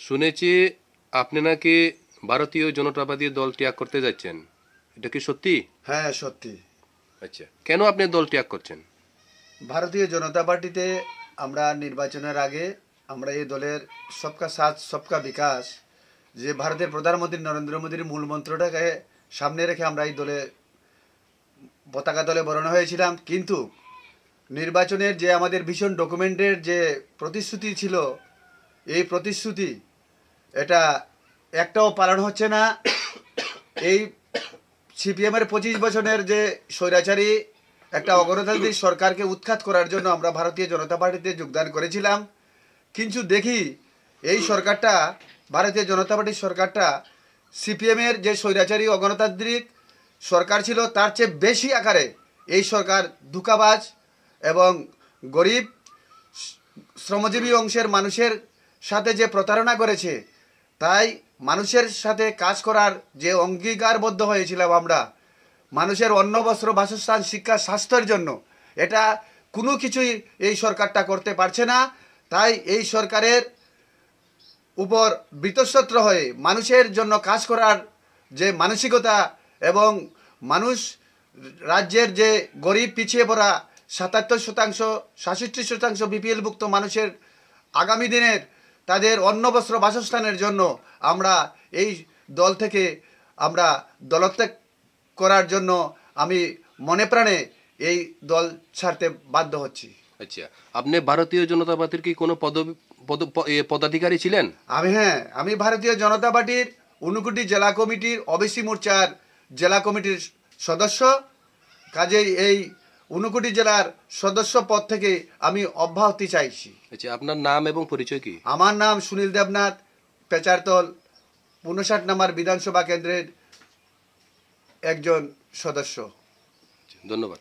শুনেছি আপনি নাকি ভারতীয় জনতাবাদী দল ত্যাগ করতে যাচ্ছেন, এটা কি সত্যি? হ্যাঁ, সত্যি। আচ্ছা, কেন আপনি দল ত্যাগ করছেন? ভারতীয় জনতা পার্টিতে আমরা নির্বাচনের আগে আমরা এই দলের সবকা সাথ সবকা বিকাশ, যে ভারতের প্রধানমন্ত্রী নরেন্দ্র মোদীর মূল মন্ত্রটাকে সামনে রেখে আমরা এই দলে পতাকা দলে বরণ হয়েছিলাম। কিন্তু নির্বাচনের যে আমাদের ভীষণ ডকুমেন্টের যে প্রতিশ্রুতি ছিল, এই প্রতিশ্রুতি এটা একটাও পালন হচ্ছে না। এই সিপিএমের 25 বছরের যে স্বৈরাচারী একটা অগণতান্ত্রিক সরকারকে উৎখাত করার জন্য আমরা ভারতীয় জনতা পার্টিতে যোগদান করেছিলাম। কিন্তু দেখি এই সরকারটা, ভারতীয় জনতা পার্টির সরকারটা সিপিএমের যে স্বৈরাচারী অগণতান্ত্রিক সরকার ছিল তার চেয়ে বেশি আকারে এই সরকার ধোঁকাবাজ এবং গরিব শ্রমজীবী অংশের মানুষের সাথে যে প্রতারণা করেছে, তাই মানুষের সাথে কাজ করার যে অঙ্গীকারবদ্ধ হয়েছিলাম আমরা, মানুষের অন্ন বস্ত্র বাসস্থান শিক্ষা স্বাস্থ্যের জন্য, এটা কোনো কিছুই এই সরকারটা করতে পারছে না। তাই এই সরকারের উপর বীতশ্রদ্ধ হয়ে মানুষের জন্য কাজ করার যে মানসিকতা এবং মানুষ রাজ্যের যে গরিব পিছিয়ে পড়া 77%, 66% বিপিএলভুক্ত মানুষের আগামী দিনের তাদের অন্ন বস্ত্র বাসস্থানের জন্য আমরা এই দল থেকে আমরা দলত্যাগ করার জন্য আমি মনে প্রাণে এই দল ছাড়তে বাধ্য হচ্ছি। আচ্ছা, আপনি ভারতীয় জনতা পার্টির কি কোনো পদাধিকারী ছিলেন? আমি ভারতীয় জনতা পার্টির ঊনকোটি জেলা কমিটির ওবিসি মোর্চার জেলা কমিটির সদস্য। কাজেই এই ঊনকোটি জেলার সদস্য পদ থেকে আমি অব্যাহতি চাইছি। আচ্ছা, আপনার নাম এবং পরিচয় কি? আমার নাম সুনীল দেবনাথ, পেচারতল 59 নম্বর বিধানসভা কেন্দ্রের একজন সদস্য। ধন্যবাদ।